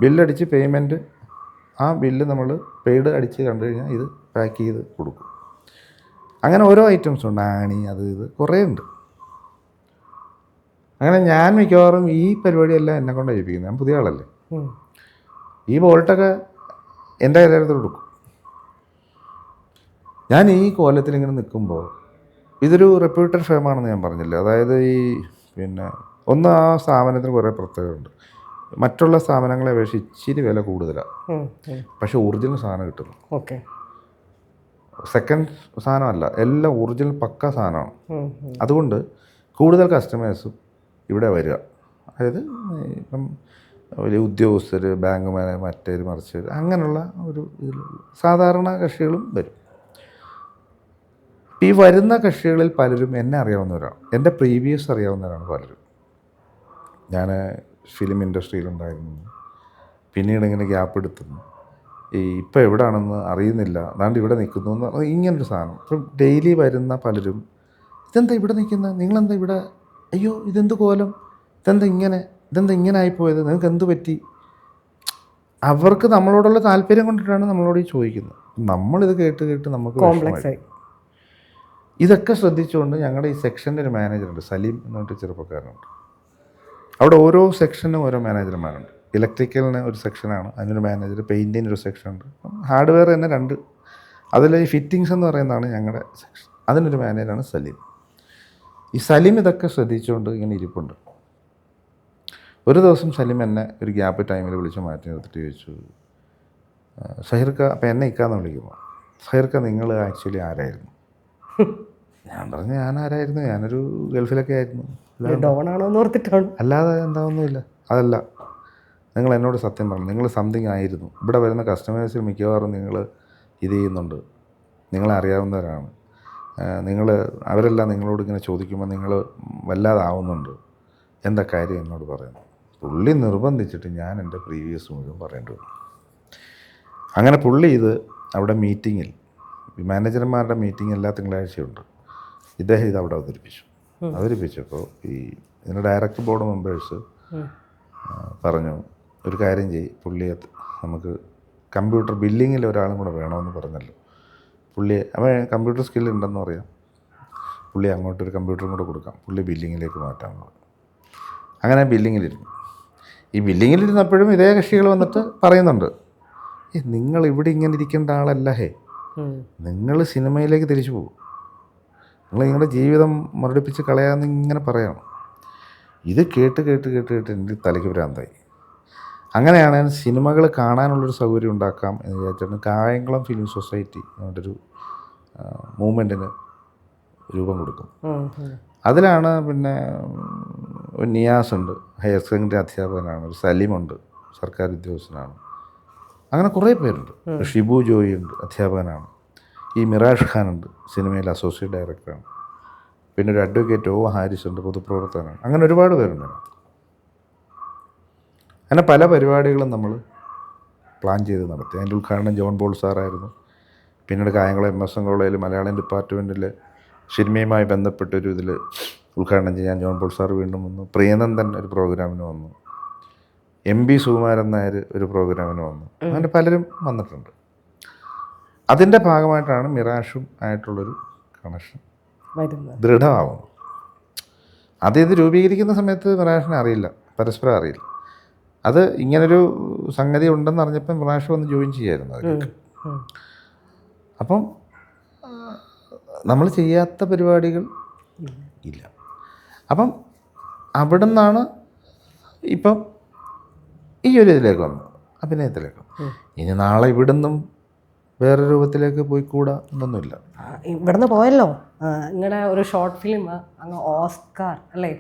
ബില്ലടിച്ച് പേയ്മെൻറ്റ്, ആ ബില്ല് നമ്മൾ പെയ്ഡ് അടിച്ച് കണ്ടു കഴിഞ്ഞാൽ ഇത് പാക്ക് ചെയ്ത് കൊടുക്കും. അങ്ങനെ ഓരോ ഐറ്റംസും ഉണ്ട്, ആണി, അത് ഇത് കുറേ ഉണ്ട്. അങ്ങനെ ഞാൻ മിക്കവാറും ഈ പരിപാടിയെല്ലാം എന്നെ കൊണ്ട് ഏൽപ്പിക്കുന്നത്. ഞാൻ പുതിയ ആളല്ലേ. ഈ ബോൾട്ടൊക്കെ എൻ്റെ കയ്യിലെടുത്ത് കൊടുക്കും. ഞാൻ ഈ കോലത്തിൽ ഇങ്ങനെ നിൽക്കുമ്പോൾ, ഇതൊരു റെപ്യൂട്ടഡ് ഫേമാണെന്ന് ഞാൻ പറഞ്ഞില്ല. അതായത് ഈ പിന്നെ ഒന്ന്, ആ സ്ഥാപനത്തിന് കുറേ പ്രത്യേകതയുണ്ട്. മറ്റുള്ള സ്ഥാപനങ്ങളെ അപേക്ഷിച്ച് ഇച്ചിരി വില കൂടുതലാണ്, പക്ഷേ ഒറിജിനൽ സാധനം കിട്ടുന്നു. സെക്കൻഡ് സാധനമല്ല, എല്ലാം ഒറിജിനൽ പക്ക സാധനമാണ്. അതുകൊണ്ട് കൂടുതൽ കസ്റ്റമേഴ്സും ഇവിടെ വരിക. അതായത് ഇപ്പം വലിയ ഉദ്യോഗസ്ഥർ, ബാങ്ക് മറ്റേര് മറിച്ച്, അങ്ങനെയുള്ള ഒരു സാധാരണ കക്ഷികളും വരും. ഈ വരുന്ന കക്ഷികളിൽ പലരും എന്നെ അറിയാവുന്നവരാണ്, എൻ്റെ പ്രീവിയസ് അറിയാവുന്നവരാണ് പലരും. ഞാൻ ഫിലിം ഇൻഡസ്ട്രിയിലുണ്ടായിരുന്നു, പിന്നീട് ഇങ്ങനെ ഗ്യാപ്പ് എടുത്തുന്നു, ഇപ്പോൾ എവിടെയാണെന്ന് അറിയുന്നില്ല, അതാണ്ട് ഇവിടെ നിൽക്കുന്നു എന്ന് പറഞ്ഞാൽ ഇങ്ങനൊരു സാധനം. ഇപ്പം ഡെയിലി വരുന്ന പലരും, ഇതെന്താ ഇവിടെ നിൽക്കുന്നത്, നിങ്ങളെന്താ ഇവിടെ, അയ്യോ ഇതെന്ത് കോലം, ഇതെന്താ ഇങ്ങനെ ആയിപ്പോയത്, നിങ്ങൾക്ക് എന്ത് പറ്റി? അവർക്ക് നമ്മളോടുള്ള താല്പര്യം കൊണ്ടിട്ടാണ് നമ്മളോട് ഈ ചോദിക്കുന്നത്. നമ്മളിത് കേട്ട് നമുക്ക് കോംപ്ലക്സായി. ഇതൊക്കെ ശ്രദ്ധിച്ചുകൊണ്ട് ഞങ്ങളുടെ ഈ സെക്ഷൻ്റെ ഒരു മാനേജറുണ്ട്, സലീം എന്ന് പറഞ്ഞിട്ട് ചെറുപ്പക്കാരനുണ്ട്. അവിടെ ഓരോ സെക്ഷനും ഓരോ മാനേജർമാരുണ്ട്. ഇലക്ട്രിക്കലിന് ഒരു സെക്ഷനാണ്, അതിനൊരു മാനേജർ. പെയിൻറ്റിന് ഒരു സെക്ഷനുണ്ട്. ഹാർഡ്വെയർ തന്നെ 2. അതിൽ ഈ ഫിറ്റിങ്സ് എന്ന് പറയുന്നതാണ് ഞങ്ങളുടെ സെക്ഷൻ. അതിനൊരു മാനേജറാണ് സലീം. ഈ സലീം ഇതൊക്കെ ശ്രദ്ധിച്ചുകൊണ്ട് ഇങ്ങനെ ഇരിപ്പുണ്ട്. ഒരു ദിവസം സലീം എന്നെ ഒരു ഗ്യാപ്പ് ടൈമിൽ വിളിച്ച് മാറ്റി നിർത്തിയിട്ട് ചോദിച്ചു, സഹിർക്ക, അപ്പം എന്നെ ഇക്കാന്ന് വിളിക്കുമ്പോൾ, സഹിർക്ക നിങ്ങൾ ആക്ച്വലി ആരായിരുന്നു? ഞാൻ പറഞ്ഞു, ഞാൻ ആരായിരുന്നു, ഞാനൊരു ഗൾഫിലൊക്കെ ആയിരുന്നു, അല്ലാതെ എന്താവുന്നില്ല. അതല്ല, നിങ്ങൾ എന്നോട് സത്യം പറഞ്ഞു, നിങ്ങൾ സംതിങ് ആയിരുന്നു. ഇവിടെ വരുന്ന കസ്റ്റമേഴ്സിൽ മിക്കവാറും നിങ്ങൾ ഇത് ചെയ്യുന്നുണ്ട്, നിങ്ങളെ അറിയാവുന്നവരാണ്, അവരെല്ലാം നിങ്ങളോട് ഇങ്ങനെ ചോദിക്കുമ്പോൾ നിങ്ങൾ വല്ലാതാവുന്നുണ്ട്, എന്താ കാര്യം എന്നോട് പറയുന്നു. പുള്ളി നിർബന്ധിച്ചിട്ട് ഞാൻ എൻ്റെ പ്രീവിയസ് മുഴുവൻ പറയേണ്ടി വന്നു. അങ്ങനെ പുള്ളി ഇത് അവിടെ മീറ്റിങ്ങിൽ, മാനേജർമാരുടെ മീറ്റിംഗ് എല്ലാ തിങ്കളാഴ്ചയുണ്ട്, ഇദ്ദേഹം ഇത് അവിടെ അവതരിപ്പിച്ചപ്പോൾ ഈ ഇതിൻ്റെ ഡയറക്ടർ ബോർഡ് മെമ്പേഴ്സ് പറഞ്ഞു ഒരു കാര്യം പുള്ളിയെ നമുക്ക് കമ്പ്യൂട്ടർ ബില്ലിങ്ങിൽ ഒരാളും കൂടെ വേണമെന്ന് പറഞ്ഞല്ലോ. അവൻ കമ്പ്യൂട്ടർ സ്കിൽ ഉണ്ടെന്ന് പറയാം, പുള്ളി അങ്ങോട്ടൊരു കമ്പ്യൂട്ടറും കൂടെ കൊടുക്കാം, പുള്ളി ബില്ലിങ്ങിലേക്ക് മാറ്റാൻ പറഞ്ഞു. അങ്ങനെ ബില്ലിങ്ങിലിരുന്നു. ഈ ബില്ലിങ്ങിലിരുന്നപ്പോഴും ഇതേ കക്ഷികൾ വന്നിട്ട് പറയുന്നുണ്ട്, നിങ്ങൾ ഇവിടെ ഇങ്ങനെ ഇരിക്കേണ്ട ആളല്ല, നിങ്ങൾ സിനിമയിലേക്ക് തിരിച്ചു പോകും, നിങ്ങൾ നിങ്ങളുടെ ജീവിതം മുരടിപ്പിച്ച് കളയാമെന്ന് ഇങ്ങനെ പറയണം. ഇത് കേട്ട് എൻ്റെ തലയ്ക്ക് ഭ്രാന്തായി. അങ്ങനെയാണ് സിനിമകൾ കാണാനുള്ളൊരു സൗകര്യം ഉണ്ടാക്കാം എന്ന് വിചാരിച്ചിട്ട് കായംകുളം ഫിലിം സൊസൈറ്റി എന്നൊരു മൂവ്മെൻറ്റിന് രൂപം കൊടുക്കും. അതിലാണ് പിന്നെ ഒരു നിയാസ് ഉണ്ട്, ഹയർ സെക്കൻഡറി അധ്യാപകനാണ്, ഒരു സലീമുണ്ട്, സർക്കാർ ഉദ്യോഗസ്ഥനാണ്, അങ്ങനെ കുറേ പേരുണ്ട്. ഷിബു ജോയി ഉണ്ട്, അധ്യാപകനാണ്. ഈ മിറാഷ് ഖാൻ ഉണ്ട്, സിനിമയിൽ അസോസിയേറ്റ് ഡയറക്ടറാണ്. പിന്നെ ഒരു അഡ്വക്കേറ്റ് ഹാരിസ് ഉണ്ട്, പൊതുപ്രവർത്തകനാണ്. അങ്ങനെ ഒരുപാട് പേരുണ്ട്. അങ്ങനെ പല പരിപാടികളും നമ്മൾ പ്ലാൻ ചെയ്ത് നടത്തി. അതിൻ്റെ ഉദ്ഘാടനം ജോൺ പോൾ സാറായിരുന്നു. പിന്നീട് കായംകുളം MS കോളേജിൽ മലയാളം ഡിപ്പാർട്ട്മെൻറ്റിൽ സിനിമയുമായി ബന്ധപ്പെട്ടൊരു ഇതിൽ ഉദ്ഘാടനം ചെയ്യാൻ ജോൺ പോൾ സാർ വീണ്ടും വന്നു. പ്രിയനന്ദൻ ഒരു പ്രോഗ്രാമിന് വന്നു. MB സുകുമാരൻ നായർ ഒരു പ്രോഗ്രാമിന് വന്നു. അങ്ങനെ പലരും വന്നിട്ടുണ്ട്. അതിൻ്റെ ഭാഗമായിട്ടാണ് മിറാഷും ആയിട്ടുള്ളൊരു കണക്ഷൻ ദൃഢമാവുന്നത്. ഇത് രൂപീകരിക്കുന്ന സമയത്ത് മിറാഷിനെ അറിയില്ല, പരസ്പരം അറിയില്ല. അത് ഇങ്ങനൊരു സംഗതി ഉണ്ടെന്ന് അറിഞ്ഞപ്പം മിറാഷ് വന്ന് ജോയിൻ ചെയ്യായിരുന്നു അതിലേക്ക്. അപ്പം നമ്മൾ ചെയ്യാത്ത പരിപാടികൾ ഇല്ല. അപ്പം അവിടെ നിന്നാണ് ഇപ്പം ഈ ഒരു ഇതിലേക്ക് വന്നത്, അഭിനയത്തിലേക്ക്. ഇനി നാളെ ഇവിടെ നിന്നും വേറെ രൂപത്തിലേക്ക് പോയിക്കൂടാ എന്നൊന്നുമില്ല.
ഇവിടുന്ന് പോയല്ലോ നിങ്ങളുടെ ഒരു ഷോർട്ട് ഫിലിം അങ്ങ് ഓസ്കാർ അല്ലേ?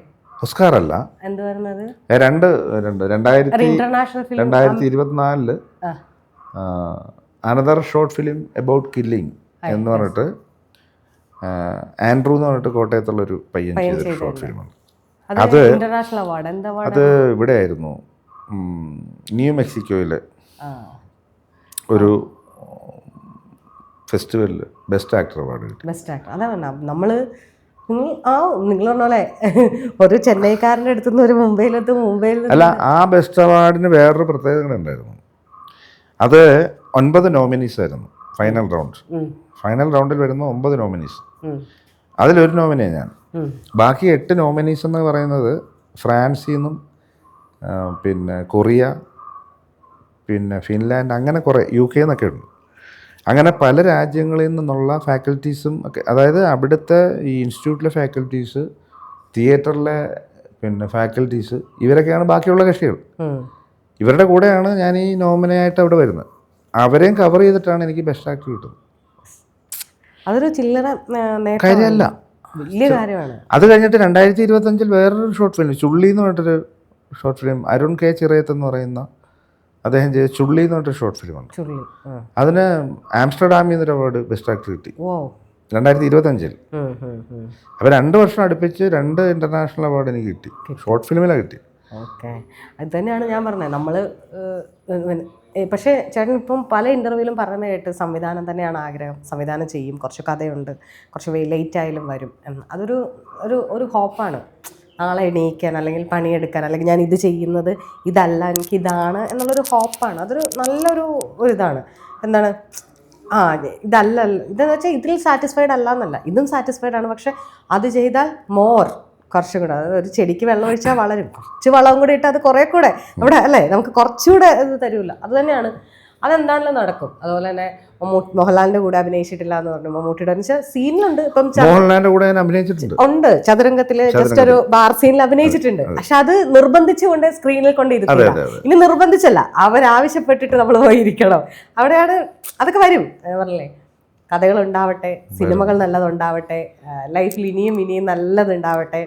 ഓസ്കാർ അല്ല,
എന്ത് പറയുന്നത്,
2024 another short film about killing എന്ന് പറഞ്ഞിട്ട് ആൻഡ്രൂ എന്ന് പറഞ്ഞിട്ട് കോട്ടയത്തുള്ളൊരു പയ്യൻ ചെയ്തൊരു ഷോർട്ട് ഫിലിമാണ്. അത് ഇവിടെ ആയിരുന്നു, ന്യൂ മെക്സിക്കോയിലെ ഒരു ഫെസ്റ്റിവലിൽ ബെസ്റ്റ് ആക്ടർ അവാർഡ് കിട്ടി.
ബെസ്റ്റ് ആക്ടർ അതാണ് നമ്മൾ നിങ്ങൾ പറഞ്ഞ പോലെ ഒരു ചെന്നൈക്കാരൻ്റെ അടുത്തുനിന്ന് ഒരു മുംബൈയിൽ
അല്ല, ആ ബെസ്റ്റ് അവാർഡിന് വേറൊരു പ്രത്യേകത ഉണ്ടായിരുന്നു. അത് 9 നോമിനീസ് ആയിരുന്നു ഫൈനൽ റൗണ്ടിൽ വരുന്ന 9 നോമിനീസ്. അതിലൊരു നോമിനിയാണ് ഞാൻ. ബാക്കി 8 നോമിനീസ് എന്ന് പറയുന്നത് ഫ്രാൻസിൽ നിന്നും പിന്നെ കൊറിയ, പിന്നെ ഫിൻലാൻഡ്, അങ്ങനെ കുറേ UK എന്നൊക്കെ ഉണ്ട്. അങ്ങനെ പല രാജ്യങ്ങളിൽ നിന്നുള്ള ഫാക്കൽറ്റീസും ഒക്കെ, അതായത് അവിടുത്തെ ഈ ഇൻസ്റ്റിറ്റ്യൂട്ടിലെ ഫാക്കൽറ്റീസ്, തിയേറ്ററിലെ പിന്നെ ഫാക്കൽറ്റീസ്, ഇവരൊക്കെയാണ് ബാക്കിയുള്ള കക്ഷികൾ. ഇവരുടെ കൂടെയാണ് ഞാൻ ഈ നോമിനയായിട്ട് അവിടെ വരുന്നത്. അവരെയും കവർ ചെയ്തിട്ടാണ് എനിക്ക് ബെസ്റ്റ് ആക്ടർ കിട്ടുന്നത്.
അതൊരു ചില്ലറ
കാര്യമല്ല,
വലിയ കാര്യമാണ്.
അത് കഴിഞ്ഞിട്ട് 2025 വേറൊരു ഷോർട്ട് ഫിലിം, ചുള്ളി എന്ന് പറഞ്ഞിട്ടൊരു short film, Arun K. Chirayath എന്ന് പറയുന്ന അദ്ദേഹം ചെയ്ത ചുള്ളി എന്ന് പറഞ്ഞിട്ട് ഷോർട്ട് ഫിലിമാണ്. അതിന് ആംസ്റ്റർഡാമിൽ നിന്നൊരു അവാർഡ് ബെസ്റ്റ് ആക്ടർ കിട്ടി 2025. അപ്പോൾ 2 വർഷം അടുപ്പിച്ച് 2 ഇൻ്റർനാഷണൽ അവാർഡ് എനിക്ക് കിട്ടി, ഷോർട്ട് ഫിലിമിലാണ് കിട്ടി.
ഓക്കെ, അത് തന്നെയാണ് ഞാൻ പറഞ്ഞത്. നമ്മൾ പക്ഷേ ചേട്ടൻ ഇപ്പം പല ഇൻ്റർവ്യൂവിലും പറയുന്നത് കേട്ട് സംവിധാനം തന്നെയാണ് ആഗ്രഹം, സംവിധാനം ചെയ്യും, കുറച്ച് കഥയുണ്ട്, കുറച്ച് ലേറ്റ് ആയാലും വരും എന്ന്. അതൊരു ഒരു ഹോപ്പാണ്. നാളെ എണീക്കാൻ അല്ലെങ്കിൽ പണിയെടുക്കാൻ, അല്ലെങ്കിൽ ഞാൻ ഇത് ചെയ്യുന്നത് ഇതല്ല, എനിക്കിതാണ് എന്നുള്ളൊരു ഹോപ്പാണ്. അതൊരു നല്ലൊരു ഇതാണ്. എന്താണ്, ഇതല്ല, ഇതെന്ന് വെച്ചാൽ ഇതിൽ സാറ്റിസ്ഫൈഡ് അല്ല എന്നല്ല, ഇതും സാറ്റിസ്ഫൈഡ് ആണ്. പക്ഷെ അത് ചെയ്താൽ കുറച്ചും കൂടെ, അതായത് ഒരു ചെടിക്ക് വെള്ളം ഒഴിച്ചാൽ വളരും, കുറച്ച് വളവും കൂടി ഇട്ട് അത് കുറേ കൂടെ നമ്മുടെ അല്ലേ നമുക്ക് കുറച്ചുകൂടെ ഇത് തരൂല. അത് തന്നെയാണ്, അതെന്താണല്ലോ നടക്കും. അതുപോലെ തന്നെ മോഹൻലാലിന്റെ കൂടെ അഭിനയിച്ചിട്ടില്ല എന്ന് പറഞ്ഞു. മമ്മൂട്ടിയുടെ സീനിലുണ്ട്, ഇപ്പം
മോഹൻലാലിന്റെ കൂടെ അഭിനയിച്ചിട്ടുണ്ട്,
ഉണ്ട്, ചതുരംഗത്തില് ജസ്റ്റ് ഒരു ബാർ സീനിൽ അഭിനയിച്ചിട്ടുണ്ട്. പക്ഷെ അത് നിർബന്ധിച്ചുകൊണ്ട് സ്ക്രീനിൽ കൊണ്ട് ഇരുത്തില്ല. ഇനി നിർബന്ധിച്ചല്ല, അവരാവശ്യപ്പെട്ടിട്ട് നമ്മൾ പോയിരിക്കണം. അവിടെയാണ് അതൊക്കെ വരും. പറഞ്ഞില്ലേ, കഥകൾ ഉണ്ടാവട്ടെ, സിനിമകൾ നല്ലതുണ്ടാവട്ടെ, ലൈഫിൽ ഇനിയും നല്ലതുണ്ടാവട്ടെ.